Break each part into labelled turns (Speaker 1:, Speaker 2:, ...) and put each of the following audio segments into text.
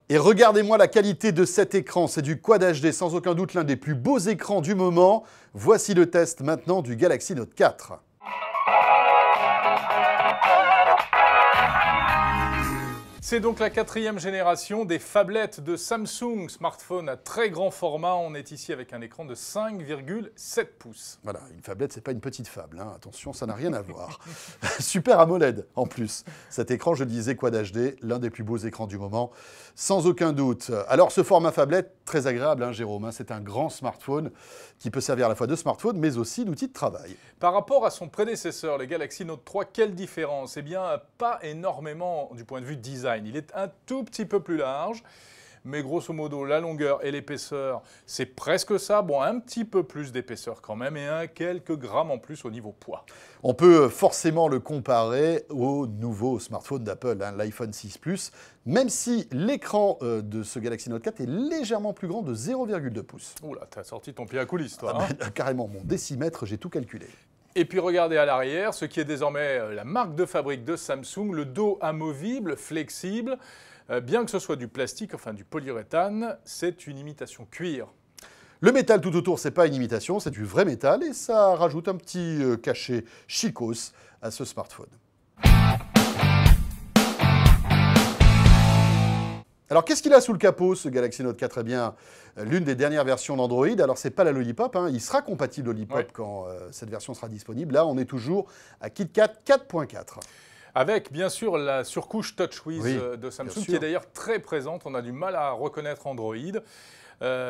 Speaker 1: Et regardez-moi la qualité de cet écran, c'est du Quad HD, sans aucun doute l'un des plus beaux écrans du moment. Voici le test maintenant du Galaxy Note 4.
Speaker 2: C'est donc la 4e génération des phablettes de Samsung, smartphone à très grand format. On est ici avec un écran de 5,7 pouces.
Speaker 1: Voilà, une phablette, c'est pas une petite phable, hein. Attention, ça n'a rien à voir. Super AMOLED en plus. Cet écran, je le disais, Quad HD, l'un des plus beaux écrans du moment, sans aucun doute. Alors ce format phablette, très agréable, hein, Jérôme, hein, c'est un grand smartphone qui peut servir à la fois de smartphone, mais aussi d'outil de travail.
Speaker 2: Par rapport à son prédécesseur, le Galaxy Note 3, quelle différence? Eh bien, pas énormément du point de vue design. Il est un tout petit peu plus large, mais grosso modo, la longueur et l'épaisseur, c'est presque ça. Bon, un petit peu plus d'épaisseur quand même, et quelques grammes en plus au niveau poids.
Speaker 1: On peut forcément le comparer au nouveau smartphone d'Apple, hein, l'iPhone 6 Plus, même si l'écran de ce Galaxy Note 4 est légèrement plus grand de 0,2 pouces.
Speaker 2: Oula, t'as sorti ton pied à coulisses, toi. Hein.
Speaker 1: Carrément, mon décimètre, j'ai tout calculé.
Speaker 2: Et puis regardez à l'arrière, ce qui est désormais la marque de fabrique de Samsung, le dos amovible, flexible. Bien que ce soit du plastique, enfin du polyuréthane, c'est une imitation cuir.
Speaker 1: Le métal tout autour, c'est pas une imitation, c'est du vrai métal et ça rajoute un petit cachet chicos à ce smartphone. Alors, qu'est-ce qu'il a sous le capot, ce Galaxy Note 4? Eh bien, l'une des dernières versions d'Android. Alors, c'est pas la Lollipop, hein. Il sera compatible Lollipop quand cette version sera disponible. Là, on est toujours à KitKat 4.4.
Speaker 2: Avec, bien sûr, la surcouche TouchWiz de Samsung, qui est d'ailleurs très présente. On a du mal à reconnaître Android.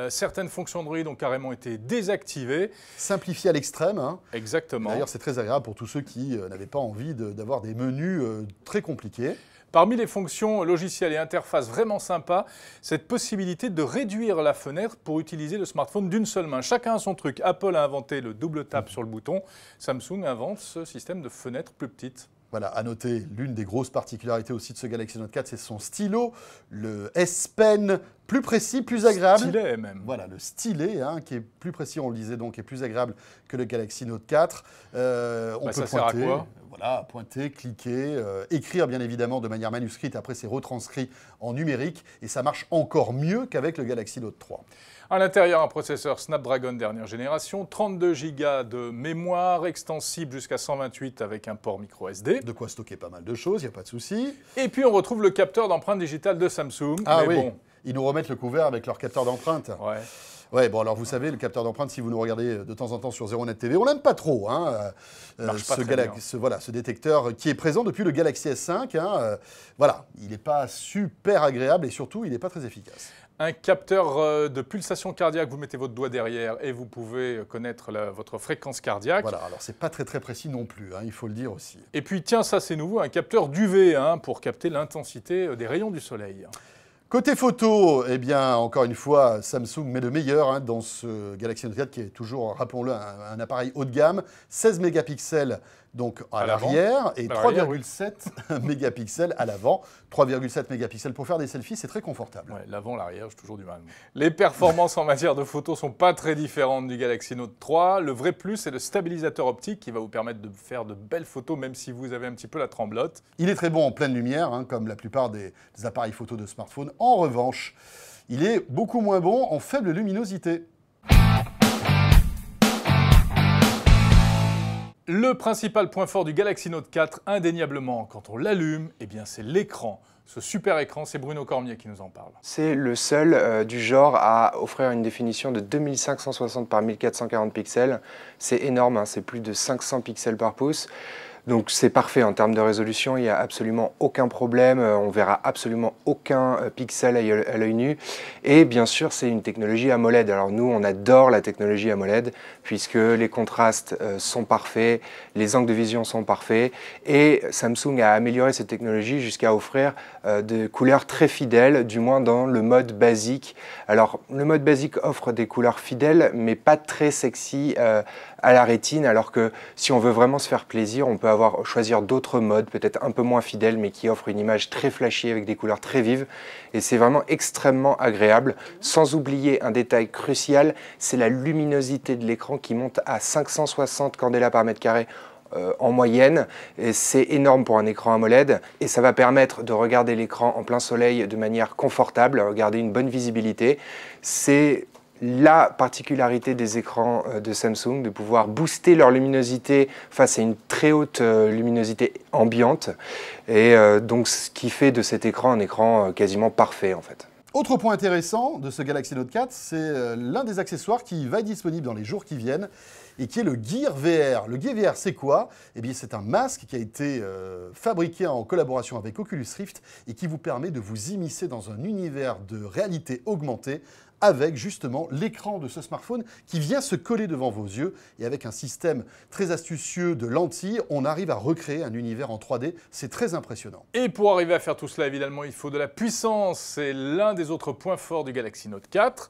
Speaker 2: Certaines fonctions Android ont carrément été désactivées.
Speaker 1: Simplifié à l'extrême. Hein.
Speaker 2: Exactement.
Speaker 1: D'ailleurs, c'est très agréable pour tous ceux qui n'avaient pas envie d'avoir des menus très compliqués.
Speaker 2: Parmi les fonctions logicielles et interfaces vraiment sympas, cette possibilité de réduire la fenêtre pour utiliser le smartphone d'une seule main. Chacun a son truc. Apple a inventé le double tap sur le bouton. Samsung invente ce système de fenêtre plus petite.
Speaker 1: Voilà, à noter, l'une des grosses particularités aussi de ce Galaxy Note 4, c'est son stylo, le S Pen, plus précis, plus agréable.
Speaker 2: Stylet même.
Speaker 1: Voilà, le stylet, hein, qui est plus précis, on le disait donc, est plus agréable que le Galaxy Note 4. On peut
Speaker 2: ça sert à quoi ?
Speaker 1: Voilà, pointer, cliquer, écrire bien évidemment de manière manuscrite, après c'est retranscrit en numérique, et ça marche encore mieux qu'avec le Galaxy Note 3.
Speaker 2: À l'intérieur, un processeur Snapdragon dernière génération, 32 Go de mémoire extensible jusqu'à 128 avec un port micro SD.
Speaker 1: De quoi stocker pas mal de choses, il n'y a pas de souci.
Speaker 2: Et puis on retrouve le capteur d'empreinte digitale de Samsung.
Speaker 1: Ah
Speaker 2: mais
Speaker 1: oui,
Speaker 2: bon.
Speaker 1: Ils nous remettent le couvert avec leur capteur d'empreinte.
Speaker 2: Ouais.
Speaker 1: Ouais, bon alors vous savez, le capteur d'empreinte, si vous nous regardez de temps en temps sur Zeronet TV, on l'aime pas trop, hein, ce détecteur qui est présent depuis le Galaxy S5, hein, voilà, il n'est pas super agréable et surtout, il n'est pas très efficace.
Speaker 2: Un capteur de pulsation cardiaque, vous mettez votre doigt derrière et vous pouvez connaître votre fréquence cardiaque.
Speaker 1: Voilà, alors c'est pas très précis non plus, hein, il faut le dire aussi.
Speaker 2: Et puis tiens, ça c'est nouveau, un capteur d'UV hein, pour capter l'intensité des rayons du soleil.
Speaker 1: Côté photo, eh bien, encore une fois, Samsung met le meilleur hein, dans ce Galaxy Note 4 qui est toujours, rappelons-le, un appareil haut de gamme, 16 mégapixels donc à l'arrière et 3,7 mégapixels à l'avant. 3,7 mégapixels pour faire des selfies, c'est très confortable.
Speaker 2: Ouais, l'avant, l'arrière, j'ai toujours du mal. Les performances en matière de photos sont pas très différentes du Galaxy Note 3. Le vrai plus, c'est le stabilisateur optique qui va vous permettre de faire de belles photos, même si vous avez un petit peu la tremblote.
Speaker 1: Il est très bon en pleine lumière, hein, comme la plupart des appareils photo de smartphone. En revanche, il est beaucoup moins bon en faible luminosité.
Speaker 2: Le principal point fort du Galaxy Note 4, indéniablement, quand on l'allume, eh bien c'est l'écran. Ce super écran, c'est Bruno Cormier qui nous en parle.
Speaker 3: C'est le seul du genre à offrir une définition de 2560 par 1440 pixels. C'est énorme, hein, c'est plus de 500 pixels par pouce. Donc c'est parfait en termes de résolution, il n'y a absolument aucun problème, on verra absolument aucun pixel à l'œil nu. Et bien sûr, c'est une technologie AMOLED. Alors nous, on adore la technologie AMOLED puisque les contrastes sont parfaits, les angles de vision sont parfaits et Samsung a amélioré cette technologie jusqu'à offrir des couleurs très fidèles, du moins dans le mode basique. Alors le mode basique offre des couleurs fidèles mais pas très sexy à la rétine, alors que si on veut vraiment se faire plaisir, on peut choisir d'autres modes, peut-être un peu moins fidèles, mais qui offrent une image très flashy avec des couleurs très vives. Et c'est vraiment extrêmement agréable. Sans oublier un détail crucial, c'est la luminosité de l'écran qui monte à 560 candela par mètre carré en moyenne. C'est énorme pour un écran AMOLED et ça va permettre de regarder l'écran en plein soleil de manière confortable, regarder une bonne visibilité. C'est la particularité des écrans de Samsung, de pouvoir booster leur luminosité face à une très haute luminosité ambiante. Et donc ce qui fait de cet écran un écran quasiment parfait en fait.
Speaker 1: Autre point intéressant de ce Galaxy Note 4, c'est l'un des accessoires qui va être disponible dans les jours qui viennent et qui est le Gear VR. Le Gear VR, c'est quoi? Eh bien, c'est un masque qui a été fabriqué en collaboration avec Oculus Rift et qui vous permet de vous immiscer dans un univers de réalité augmentée avec justement l'écran de ce smartphone qui vient se coller devant vos yeux. Et avec un système très astucieux de lentilles, on arrive à recréer un univers en 3D. C'est très impressionnant.
Speaker 2: Et pour arriver à faire tout cela, évidemment, il faut de la puissance. C'est l'un des autres points forts du Galaxy Note 4.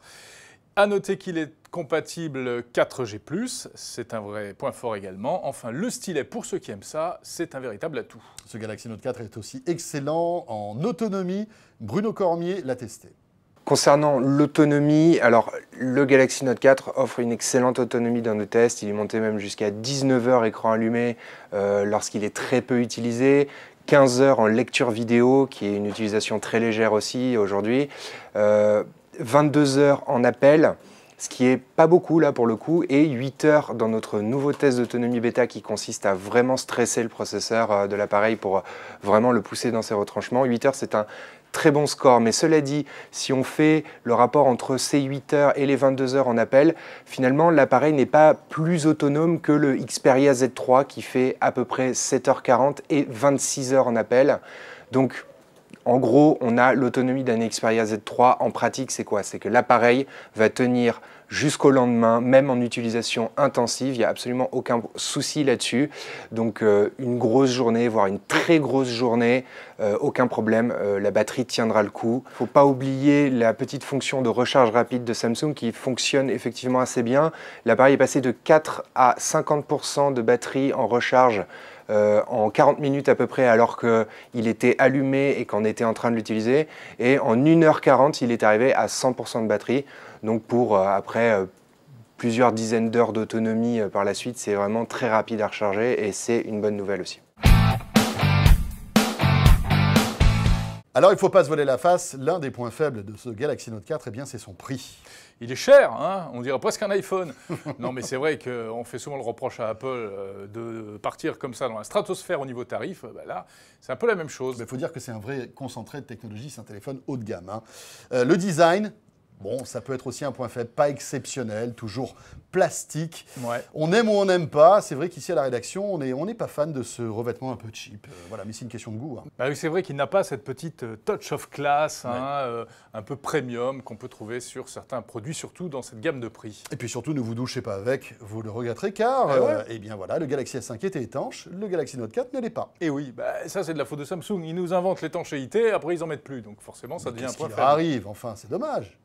Speaker 2: À noter qu'il est compatible 4G+, c'est un vrai point fort également. Enfin, le stylet, pour ceux qui aiment ça, c'est un véritable atout.
Speaker 1: Ce Galaxy Note 4 est aussi excellent en autonomie. Bruno Cormier l'a testé.
Speaker 3: Concernant l'autonomie, alors le Galaxy Note 4 offre une excellente autonomie dans nos tests. Il est monté même jusqu'à 19 heures écran allumé lorsqu'il est très peu utilisé. 15 heures en lecture vidéo, qui est une utilisation très légère aussi aujourd'hui. 22 heures en appel, ce qui est pas beaucoup là pour le coup, et 8 heures dans notre nouveau test d'autonomie bêta qui consiste à vraiment stresser le processeur de l'appareil pour vraiment le pousser dans ses retranchements. 8 heures, c'est un très bon score, mais cela dit, si on fait le rapport entre ces 8 heures et les 22 heures en appel, finalement l'appareil n'est pas plus autonome que le Xperia Z3 qui fait à peu près 7h40 et 26 heures en appel. Donc en gros, on a l'autonomie d'un Xperia Z3. En pratique, c'est quoi? C'est que l'appareil va tenir jusqu'au lendemain, même en utilisation intensive. Il n'y a absolument aucun souci là-dessus. Donc une grosse journée, voire une très grosse journée, aucun problème. La batterie tiendra le coup. Il ne faut pas oublier la petite fonction de recharge rapide de Samsung qui fonctionne effectivement assez bien. L'appareil est passé de 4 à 50% de batterie en recharge en 40 minutes à peu près alors qu'il était allumé et qu'on était en train de l'utiliser. Et en 1h40, il est arrivé à 100% de batterie. Donc pour après plusieurs dizaines d'heures d'autonomie par la suite, c'est vraiment très rapide à recharger et c'est une bonne nouvelle aussi.
Speaker 1: Alors, il ne faut pas se voiler la face, l'un des points faibles de ce Galaxy Note 4, eh bien, c'est son prix.
Speaker 2: Il est cher, hein, on dirait presque un iPhone. Non, mais c'est vrai qu'on fait souvent le reproche à Apple de partir comme ça dans la stratosphère au niveau tarif. Ben là, c'est un peu la même chose.
Speaker 1: Il faut dire que c'est un vrai concentré de technologie, c'est un téléphone haut de gamme. Hein. Le design, bon, ça peut être aussi un point faible, pas exceptionnel, toujours plastique.
Speaker 2: Ouais.
Speaker 1: On aime ou on n'aime pas. C'est vrai qu'ici à la rédaction, on n'est pas fan de ce revêtement un peu cheap. Voilà, mais c'est une question de goût. Hein.
Speaker 2: Bah oui, c'est vrai qu'il n'a pas cette petite touch of class,
Speaker 1: Ouais.
Speaker 2: hein, un peu premium qu'on peut trouver sur certains produits, surtout dans cette gamme de prix.
Speaker 1: Et puis surtout, ne vous douchez pas avec, vous le regretterez car, eh bien voilà, le Galaxy S5 était étanche, le Galaxy Note 4 ne l'est pas.
Speaker 2: Et oui, bah, ça c'est de la faute de Samsung. Ils nous inventent l'étanchéité, après ils en mettent plus. Donc forcément, ça devient un point
Speaker 1: Qu'est-ce qui
Speaker 2: faible.
Speaker 1: leur arrive, enfin, c'est dommage.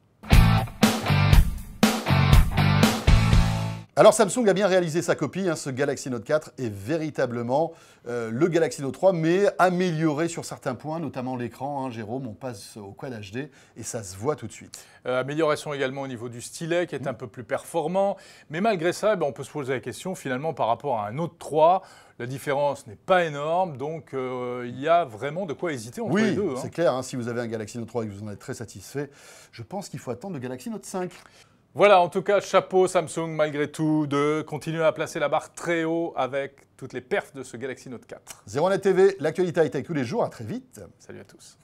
Speaker 1: Alors Samsung a bien réalisé sa copie, hein, ce Galaxy Note 4 est véritablement le Galaxy Note 3, mais amélioré sur certains points, notamment l'écran, hein, Jérôme, on passe au Quad HD et ça se voit tout de suite.
Speaker 2: Amélioration également au niveau du stylet qui est un peu plus performant, mais malgré ça, on peut se poser la question finalement par rapport à un Note 3, la différence n'est pas énorme, donc il y a vraiment de quoi hésiter entre les deux.
Speaker 1: Oui, c'est clair, hein, si vous avez un Galaxy Note 3 et que vous en êtes très satisfait, je pense qu'il faut attendre le Galaxy Note 5.
Speaker 2: Voilà, en tout cas, chapeau Samsung malgré tout de continuer à placer la barre très haut avec toutes les perfs de ce Galaxy Note 4.
Speaker 1: ZeroNet TV, l'actualité high-tech tous les jours, à très vite.
Speaker 2: Salut à tous.